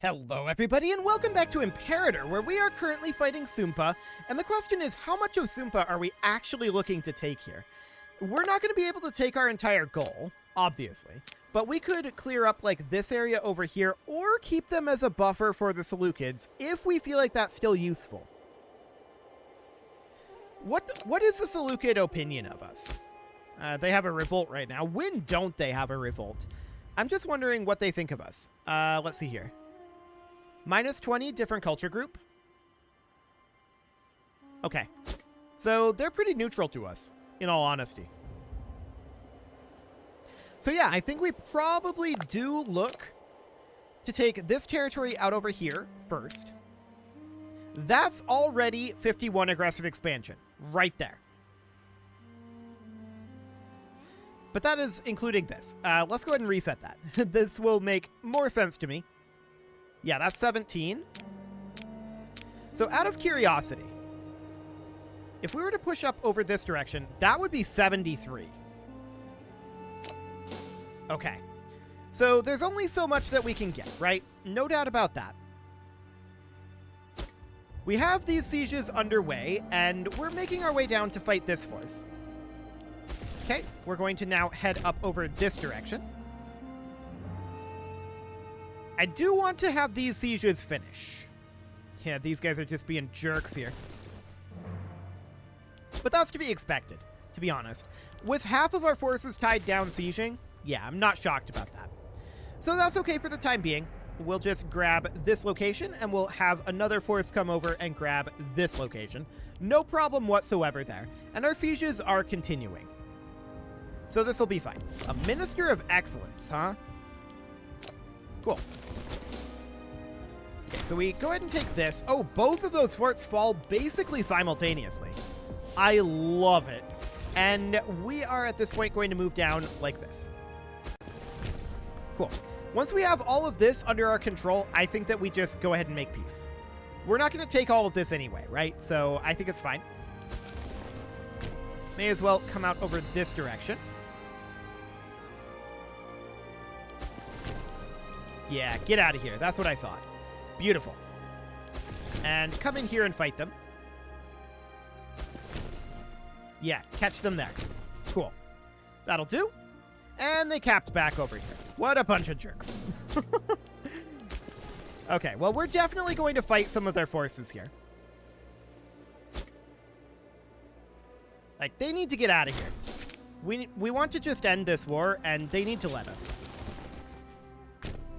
Hello everybody and welcome back to Imperator, where we are currently fighting Sumpa, and the question is, how much of Sumpa are we actually looking to take here? We're not going to be able to take our entire goal, obviously, but we could clear up like this area over here, or keep them as a buffer for the Seleucids, if we feel like that's still useful. What is the Seleucid opinion of us? They have a revolt right now. When don't they have a revolt? I'm just wondering what they think of us. Let's see here. Minus 20, different culture group. Okay. So they're pretty neutral to us, in all honesty. So yeah, I think we probably do look to take this territory out over here first. That's already 51 aggressive expansion, right there. But that is including this. Let's go ahead and reset that. This will make more sense to me. Yeah, that's 17. So out of curiosity, if we were to push up over this direction, that would be 73. Okay. So there's only so much that we can get, right? No doubt about that. We have these sieges underway, and we're making our way down to fight this force. Okay, we're going to now head up over this direction. I do want to have these sieges finish. Yeah, these guys are just being jerks here. But that's to be expected, to be honest. With half of our forces tied down sieging, yeah, I'm not shocked about that. So that's okay for the time being. We'll just grab this location, and we'll have another force come over and grab this location. No problem whatsoever there. And our sieges are continuing. So this will be fine. A Minister of Excellence, huh? Cool. Okay, so we go ahead and take this. Oh, both of those forts fall basically simultaneously. I love it. And we are at this point going to move down like this. Cool. Once we have all of this under our control, I think that we just go ahead and make peace. We're not going to take all of this anyway, right? So I think it's fine. May as well come out over this direction. Yeah, get out of here. That's what I thought. Beautiful. And come in here and fight them. Yeah, catch them there. Cool. That'll do. And they capped back over here. What a bunch of jerks. Okay, well, we're definitely going to fight some of their forces here. Like, they need to get out of here. We want to just end this war, and they need to let us.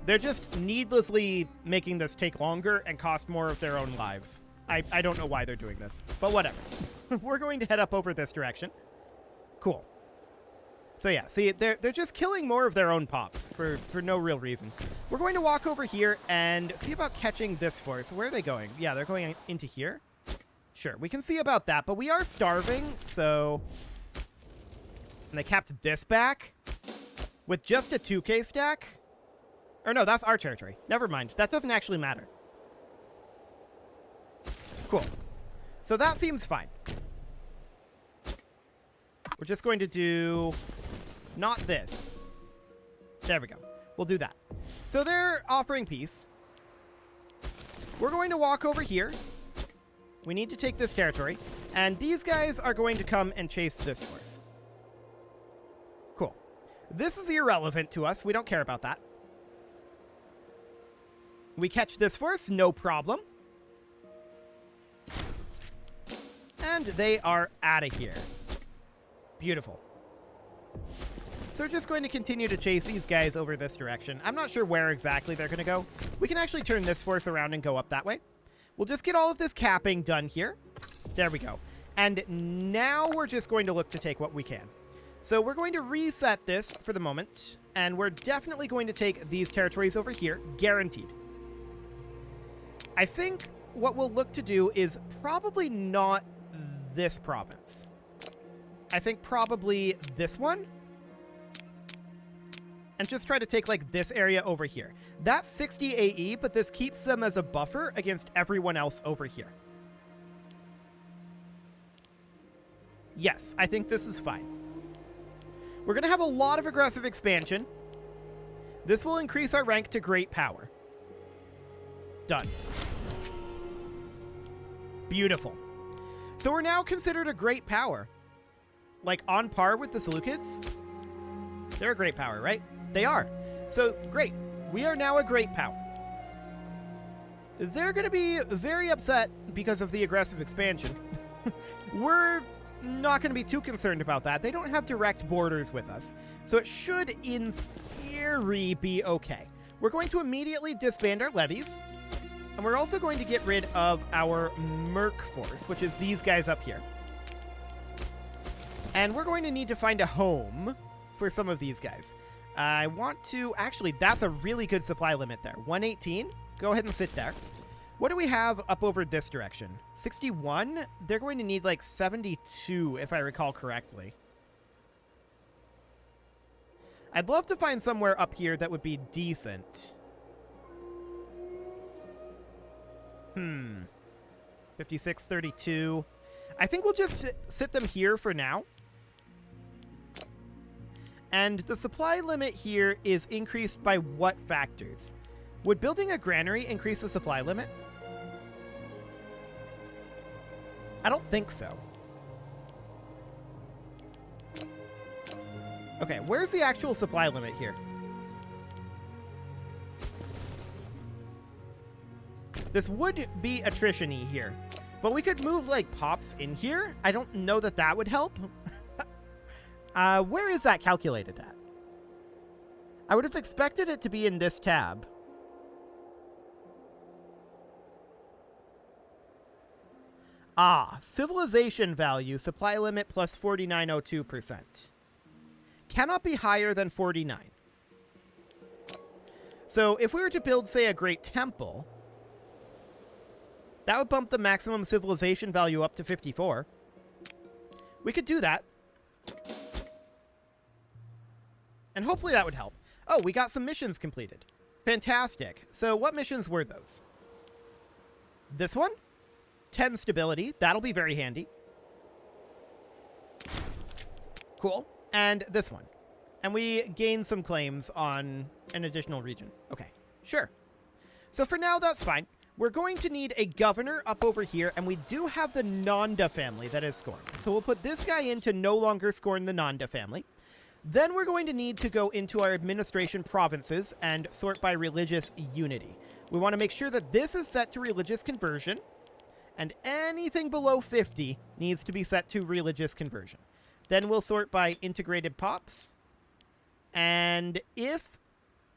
They're just needlessly making this take longer and cost more of their own lives. I don't know why they're doing this, but whatever. We're going to head up over this direction. Cool. So yeah, see, they're just killing more of their own pops for no real reason. We're going to walk over here and see about catching this force. Where are they going? Yeah, they're going into here. Sure, we can see about that, but we are starving, so... And they capped this back with just a 2K stack? Or no, that's our territory. Never mind. That doesn't actually matter. Cool. So that seems fine. We're just going to do... Not this. There we go. We'll do that. So they're offering peace. We're going to walk over here. We need to take this territory. And these guys are going to come and chase this force. Cool. This is irrelevant to us. We don't care about that. We catch this force, no problem. And they are out of here. Beautiful. So we're just going to continue to chase these guys over this direction. I'm not sure where exactly they're going to go. We can actually turn this force around and go up that way. We'll just get all of this capping done here. There we go. And now we're just going to look to take what we can. So we're going to reset this for the moment. And we're definitely going to take these territories over here, guaranteed. I think what we'll look to do is probably not this province. I think probably this one. And just try to take, like, this area over here. That's 60 AE, but this keeps them as a buffer against everyone else over here. Yes, I think this is fine. We're going to have a lot of aggressive expansion. This will increase our rank to great power. Done. Beautiful. So we're now considered a great power. Like, on par with the Seleucids? They're a great power, right? They are. So, great. We are now a great power. They're going to be very upset because of the aggressive expansion. We're not going to be too concerned about that. They don't have direct borders with us. So it should, in theory, be okay. We're going to immediately disband our levies. And we're also going to get rid of our Merc force, which is these guys up here. And we're going to need to find a home for some of these guys. I want to... Actually, that's a really good supply limit there. 118. Go ahead and sit there. What do we have up over this direction? 61? They're going to need like 72, if I recall correctly. I'd love to find somewhere up here that would be decent. 56, 32. I think we'll just sit them here for now. And the supply limit here is increased by what factors? Would building a granary increase the supply limit? I don't think so. Okay, where's the actual supply limit here? This would be attrition-y here, but we could move, like, pops in here. I don't know that that would help. Where is that calculated at? I would have expected it to be in this tab. Civilization value, supply limit plus 49.02%. Cannot be higher than 49. So if we were to build, say, a great temple, that would bump the maximum civilization value up to 54. We could do that. And hopefully that would help. Oh, we got some missions completed. Fantastic. So what missions were those? This one? 10 stability. That'll be very handy. Cool. And this one. And we gained some claims on an additional region. Okay, sure. So for now, that's fine. We're going to need a governor up over here, and we do have the Nanda family that is scorned. So we'll put this guy in to no longer scorn the Nanda family. Then we're going to need to go into our administration provinces and sort by religious unity. We want to make sure that this is set to religious conversion, and anything below 50 needs to be set to religious conversion. Then we'll sort by integrated pops. And if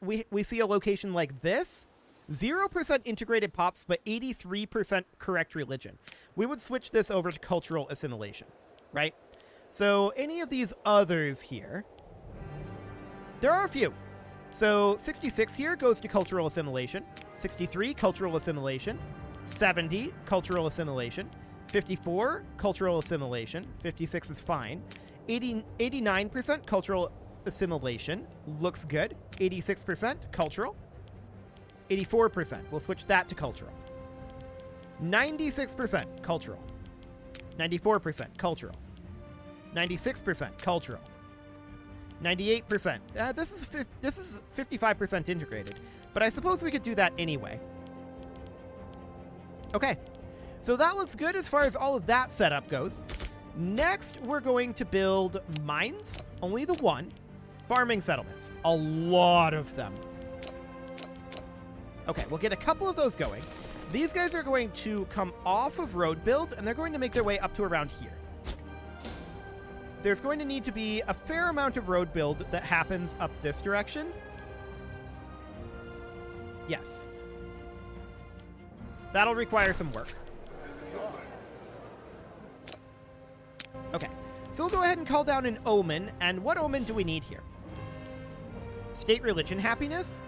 we see a location like this, 0% integrated pops, but 83% correct religion, we would switch this over to cultural assimilation, right? So any of these others here, there are a few. So 66 here goes to cultural assimilation, 63 cultural assimilation, 70 cultural assimilation, 54 cultural assimilation, 56 is fine, 89% cultural assimilation looks good, 86% cultural, 84%, we'll switch that to cultural, 96% cultural, 94% cultural, 96% cultural, 98%. This is 55% integrated, but I suppose we could do that anyway. Okay, so that looks good as far as all of that setup goes. Next, we're going to build mines, only the one, farming settlements, a lot of them. Okay, we'll get a couple of those going. These guys are going to come off of road build, and they're going to make their way up to around here. There's going to need to be a fair amount of road build that happens up this direction. Yes. That'll require some work. Okay, so we'll go ahead and call down an omen, and what omen do we need here? State religion happiness?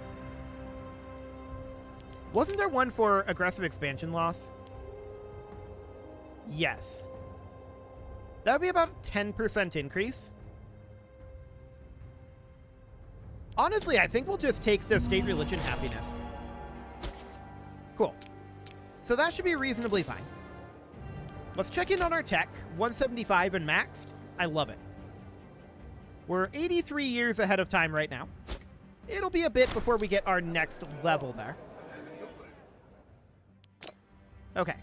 Wasn't there one for aggressive expansion loss? Yes. That would be about a 10% increase. Honestly, I think we'll just take the state religion happiness. Cool. So that should be reasonably fine. Let's check in on our tech. 175 and maxed. I love it. We're 83 years ahead of time right now. It'll be a bit before we get our next level there. Okay.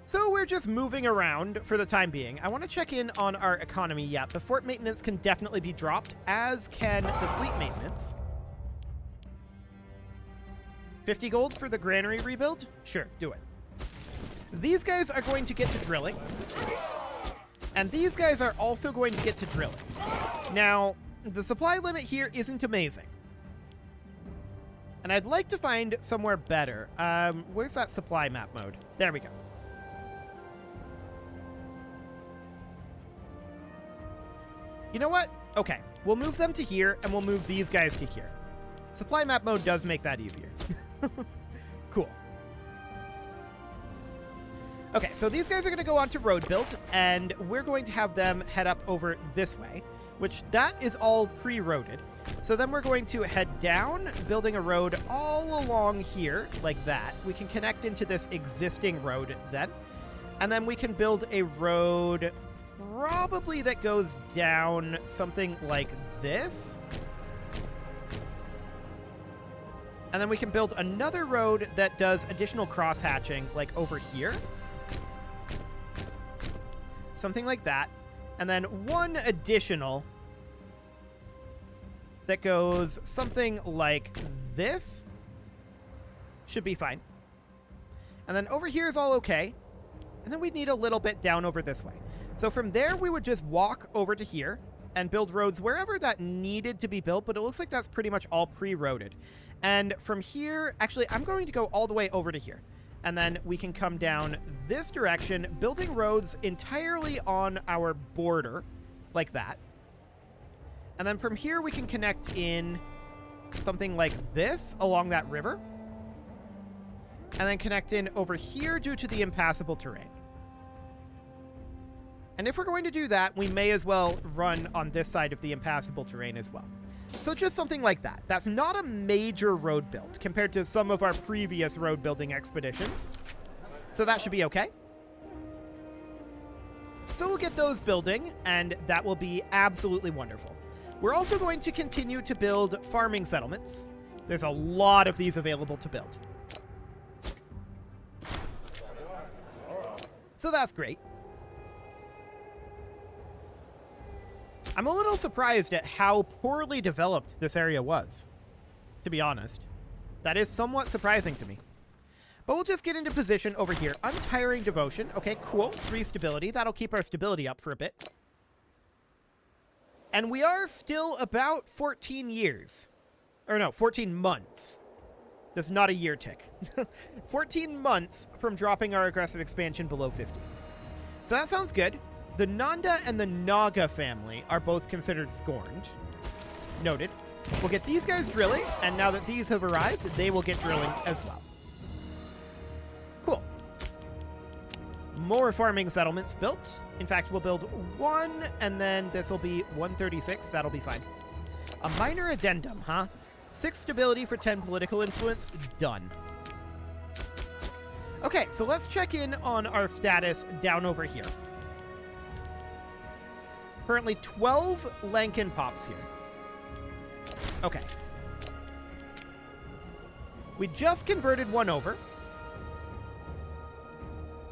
So we're just moving around for the time being. I want to check in on our economy. Yeah, the fort maintenance can definitely be dropped, as can the fleet maintenance. 50 gold for the granary rebuild? Sure, do it. These guys are going to get to drilling. And these guys are also going to get to drilling. Now, the supply limit here isn't amazing. And I'd like to find somewhere better. Where's that supply map mode? There we go. You know what? Okay, we'll move them to here, and we'll move these guys to here. Supply map mode does make that easier. Cool. Okay, so these guys are going to go on to road build, and we're going to have them head up over this way, which that is all pre-roaded. So then we're going to head down, building a road all along here, like that. We can connect into this existing road then, and then we can build a road probably that goes down something like this. And then we can build another road that does additional cross-hatching, like over here. Something like that. And then one additional that goes something like this. Should be fine. And then over here is all okay. And then we'd need a little bit down over this way. So from there, we would just walk over to here and build roads wherever that needed to be built, but it looks like that's pretty much all pre-roaded. And from here, actually, I'm going to go all the way over to here. And then we can come down this direction, building roads entirely on our border, like that. And then from here, we can connect in something like this along that river. And then connect in over here due to the impassable terrain. And if we're going to do that, we may as well run on this side of the impassable terrain as well. So just something like that. That's not a major road build compared to some of our previous road building expeditions. So that should be okay. So we'll get those building, and that will be absolutely wonderful. We're also going to continue to build farming settlements. There's a lot of these available to build. So that's great. I'm a little surprised at how poorly developed this area was, to be honest. That is somewhat surprising to me. But we'll just get into position over here. Untiring devotion. Okay, cool. 3 stability. That'll keep our stability up for a bit. And we are still about 14 years. Or no, 14 months. That's not a year tick. 14 months from dropping our aggressive expansion below 50. So that sounds good. The Nanda and the Naga family are both considered scorned. Noted. We'll get these guys drilling, and now that these have arrived, they will get drilling as well. Cool. More farming settlements built. In fact, we'll build 1, and then this will be 136. That'll be fine. A minor addendum, huh? 6 stability for 10 political influence. Done. Okay, so let's check in on our status down over here. Currently 12 Lankan pops here. Okay. We just converted one over.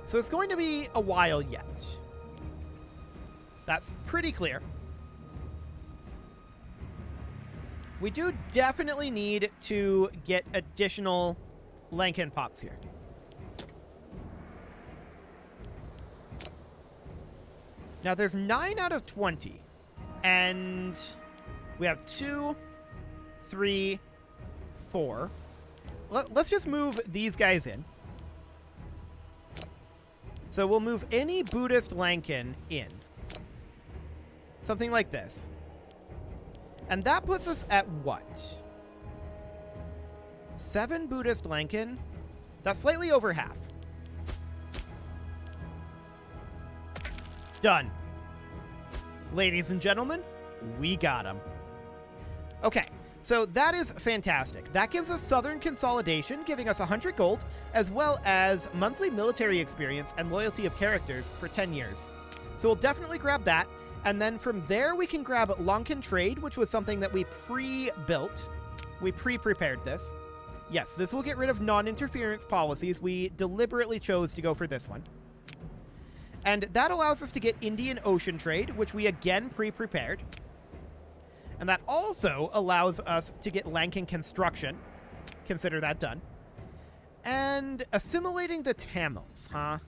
So it's going to be a while yet. That's pretty clear. We do definitely need to get additional Lankan pops here. Now, there's 9 out of 20, and we have 2, 3, 4. Let's just move these guys in. So we'll move any Buddhist Lankan in. Something like this. And that puts us at what? 7 Buddhist Lankan? That's slightly over half. Done. Ladies and gentlemen, we got him. Okay, so that is fantastic. That gives us Southern Consolidation, giving us 100 gold, as well as monthly military experience and loyalty of characters for 10 years. So we'll definitely grab that. And then from there, we can grab Lankan Trade, which was something that we pre-built. We pre-prepared this. Yes, this will get rid of non-interference policies. We deliberately chose to go for this one. And that allows us to get Indian Ocean trade, which we again pre-prepared. And that also allows us to get Lankan construction. Consider that done. And assimilating the Tamils, huh?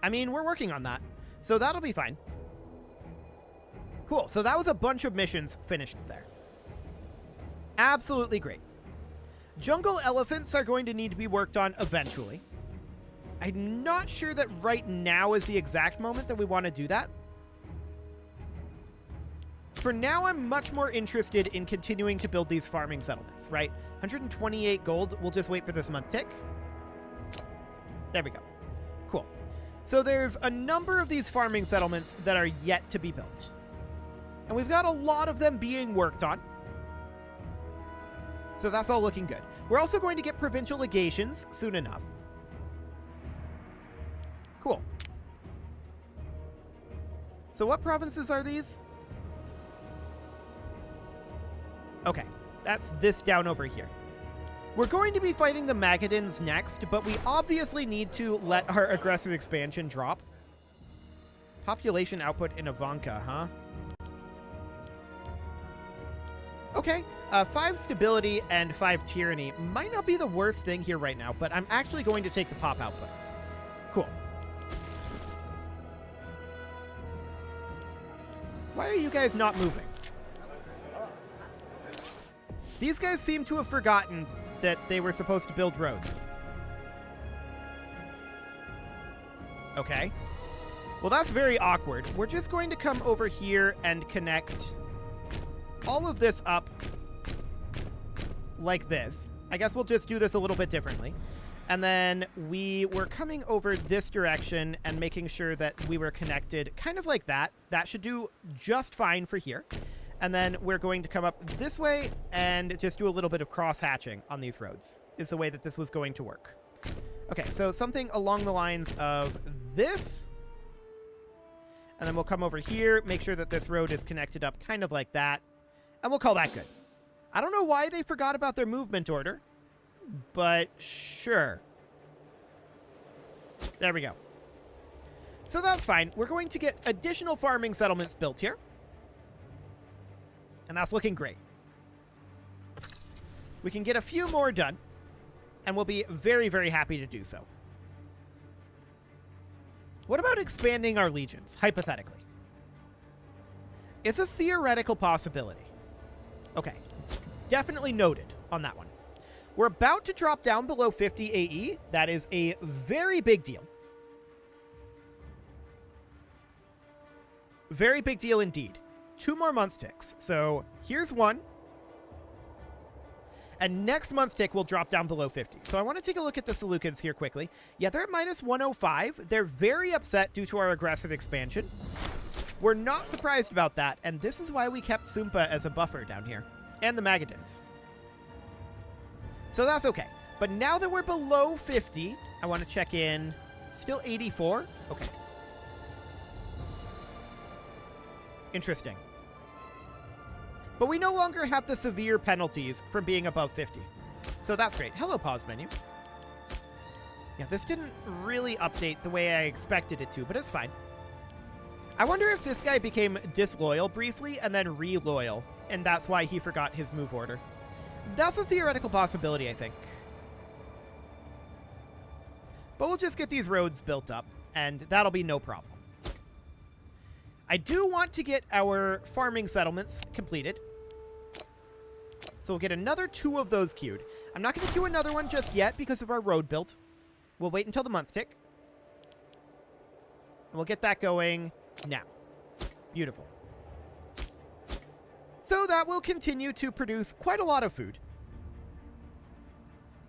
I mean, we're working on that. So that'll be fine. Cool. So that was a bunch of missions finished there. Absolutely great. Jungle elephants are going to need to be worked on eventually. I'm not sure that right now is the exact moment that we want to do that. For now, I'm much more interested in continuing to build these farming settlements, right? 128 gold. We'll just wait for this month tick. There we go. Cool. So there's a number of these farming settlements that are yet to be built. And we've got a lot of them being worked on. So that's all looking good. We're also going to get provincial legations soon enough. Cool. So what provinces are these? Okay, that's this down over here. We're going to be fighting the Magadins next, but we obviously need to let our aggressive expansion drop. Population output in Ivanka, huh? Okay, 5 stability and 5 tyranny might not be the worst thing here right now, but I'm actually going to take the pop output. Cool. Why are you guys not moving? These guys seem to have forgotten that they were supposed to build roads. Okay. Well, that's very awkward. We're just going to come over here and connect all of this up like this. I guess we'll just do this a little bit differently. And then we were coming over this direction and making sure that we were connected kind of like that. That should do just fine for here. And then we're going to come up this way and just do a little bit of cross-hatching on these roads is the way that this was going to work. Okay, so something along the lines of this. And then we'll come over here, make sure that this road is connected up kind of like that. And we'll call that good. I don't know why they forgot about their movement order, but sure. There we go. So that's fine. We're going to get additional farming settlements built here. And that's looking great. We can get a few more done, and we'll be very, very happy to do so. What about expanding our legions, hypothetically? It's a theoretical possibility. Okay, definitely noted on that one. We're about to drop down below 50 AE. That is a very big deal. Very big deal indeed. 2 more month ticks. So here's one. And next month tick will drop down below 50. So I want to take a look at the Seleucids here quickly. Yeah, they're at minus 105. They're very upset due to our aggressive expansion. We're not surprised about that. And this is why we kept Sumpa as a buffer down here. And the Magadins. So that's okay. But now that we're below 50, I want to check in. Still 84? Okay. Interesting. But we no longer have the severe penalties from being above 50. So that's great. Hello, pause menu. Yeah, this didn't really update the way I expected it to, but it's fine. I wonder if this guy became disloyal briefly and then re-loyal, and that's why he forgot his move order. That's a theoretical possibility, I think. But we'll just get these roads built up, and that'll be no problem. I do want to get our farming settlements completed. So we'll get another 2 of those queued. I'm not going to queue another one just yet because of our road build. We'll wait until the month tick. And we'll get that going now. Beautiful. So that will continue to produce quite a lot of food.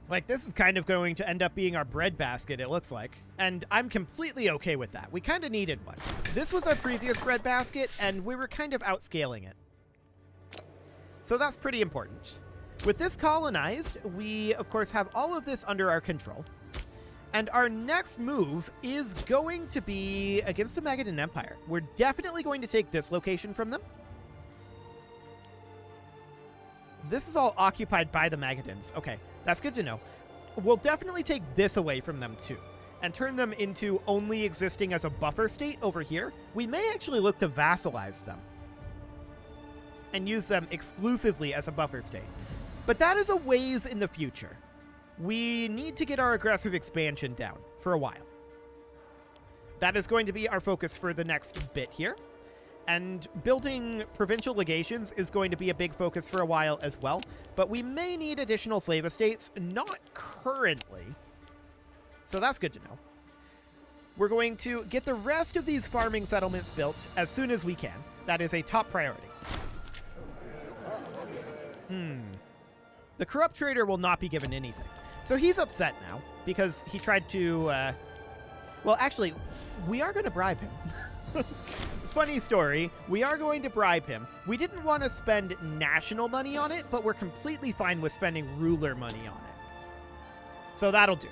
Like, this is kind of going to end up being our bread basket, it looks like. And I'm completely okay with that. We kind of needed one. This was our previous bread basket, and we were kind of outscaling it. So that's pretty important. With this colonized, we, of course, have all of this under our control. And our next move is going to be against the Magadin Empire. We're definitely going to take this location from them. this is all occupied by the Magadins. Okay, that's good to know. We'll definitely take this away from them too, and turn them into only existing as a buffer state over here. We may actually look to vassalize them and use them exclusively as a buffer state. But that is a ways in the future. We need to get our aggressive expansion down for a while. That is going to be our focus for the next bit here. And building provincial legations is going to be a big focus for a while as well. But we may need additional slave estates, not currently. So that's good to know. We're going to get the rest of these farming settlements built as soon as we can. That is a top priority. The corrupt trader will not be given anything. So he's upset now because he tried to... well, actually, we are going to bribe him. Funny story. We are going to bribe him. We didn't want to spend national money on it, but we're completely fine with spending ruler money on it. So that'll do.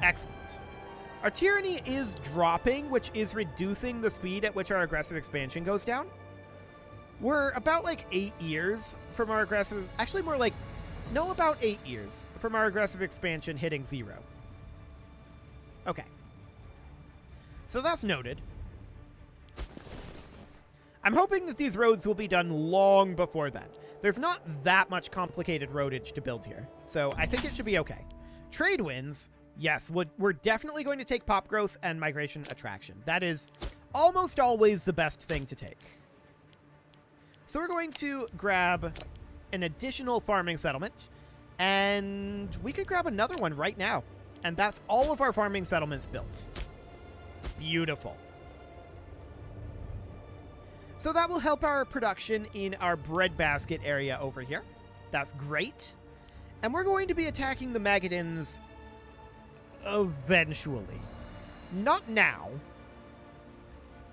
Excellent. Our tyranny is dropping, which is reducing the speed at which our aggressive expansion goes down. We're about like 8 years from our aggressive... Actually, more like... No, about 8 years from our aggressive expansion hitting 0. Okay. So that's noted. I'm hoping that these roads will be done long before then. There's not that much complicated roadage to build here, so I think it should be okay. Trade winds, yes, we're definitely going to take pop growth and migration attraction. That is almost always the best thing to take. So we're going to grab an additional farming settlement, and we could grab another one right now. And that's all of our farming settlements built. Beautiful. So that will help our production in our breadbasket area over here. That's great. And we're going to be attacking the Magadins eventually. Not now.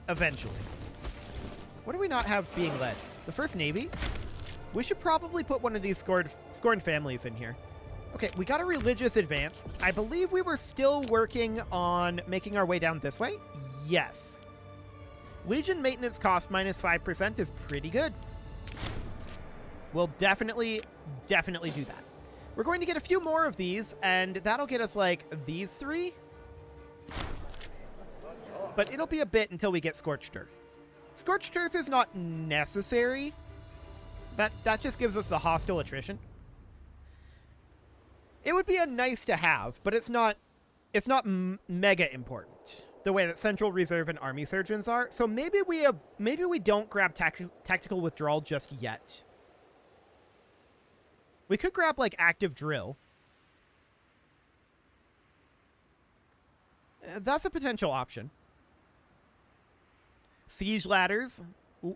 Eventually. What do we not have being led? The First Navy? We should probably put one of these scorned families in here. Okay, we got a religious advance. I believe we were still working on making our way down this way. Yes. Legion maintenance cost minus 5% is pretty good. We'll definitely do that. We're going to get a few more of these, and that'll get us like these 3. But it'll be a bit until we get Scorched Earth. Scorched Earth is not necessary. That just gives us a hostile attrition. It would be a nice to have, but it's not mega important the way that Central Reserve and Army Surgeons are. So maybe we don't grab tactical withdrawal just yet. We could grab like active drill. That's a potential option. Siege ladders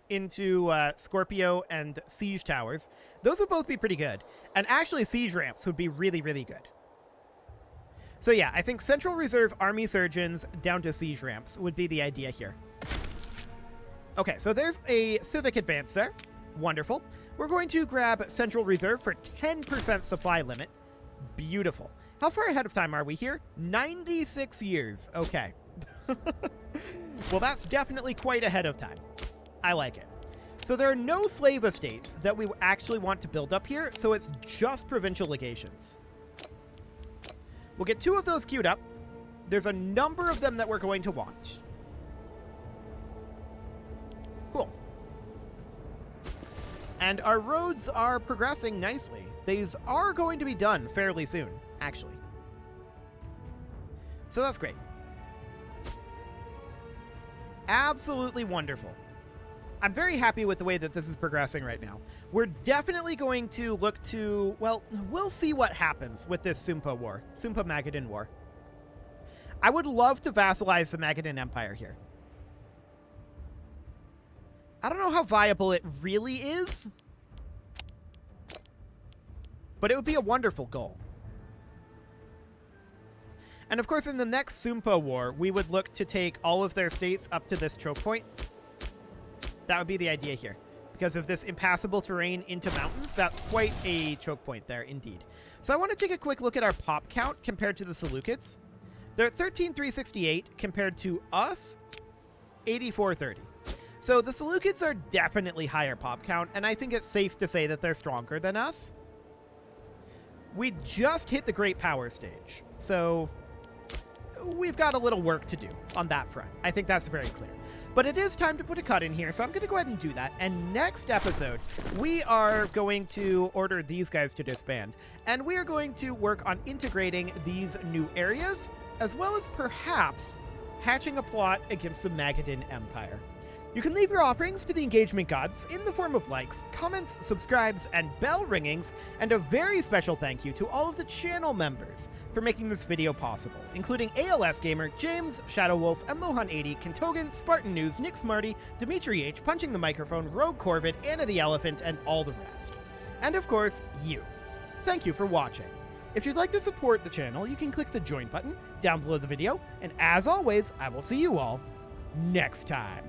into Scorpio and siege towers. Those would both be pretty good. And actually siege ramps would be really, really good. So yeah, I think Central Reserve Army Surgeons down to siege ramps would be the idea here. Okay, so there's a civic advance there. Wonderful. We're going to grab Central Reserve for 10% supply limit. Beautiful. How far ahead of time are we here? 96 years. Okay. Well, that's definitely quite ahead of time. I like it. So there are no slave estates that we actually want to build up here, so it's just provincial legations. We'll get 2 of those queued up. There's a number of them that we're going to want. Cool. And our roads are progressing nicely. These are going to be done fairly soon, actually. So that's great. Absolutely wonderful. I'm very happy with the way that this is progressing right now. We're definitely going to look to, well, we'll see what happens with this Sumpa war, Sumpa Magadin war. I would love to vassalize the Magadin Empire here. I don't know how viable it really is, but it would be a wonderful goal. And of course, in the next Sumpa war, we would look to take all of their states up to this choke point. That would be the idea here. Because of this impassable terrain into mountains, that's quite a choke point there, indeed. So I want to take a quick look at our pop count compared to the Seleucids. They're at 13,368 compared to us, 8,430. So the Seleucids are definitely higher pop count, and I think it's safe to say that they're stronger than us. We just hit the Great Power stage, so we've got a little work to do on that front. I think that's very clear. But it is time to put a cut in here, so I'm going to go ahead and do that. And next episode, we are going to order these guys to disband. And we are going to work on integrating these new areas, as well as perhaps hatching a plot against the Magadan Empire. You can leave your offerings to the engagement gods in the form of likes, comments, subscribes, and bell ringings, and a very special thank you to all of the channel members for making this video possible, including ALS Gamer, James, Shadow Wolf, Lohan80, Kentogan, Spartan News, Nick Smarty, Dimitri H, Punching the Microphone, Rogue Corvid, Anna the Elephant, and all the rest. And of course, you. Thank you for watching. If you'd like to support the channel, you can click the join button down below the video, and as always, I will see you all next time.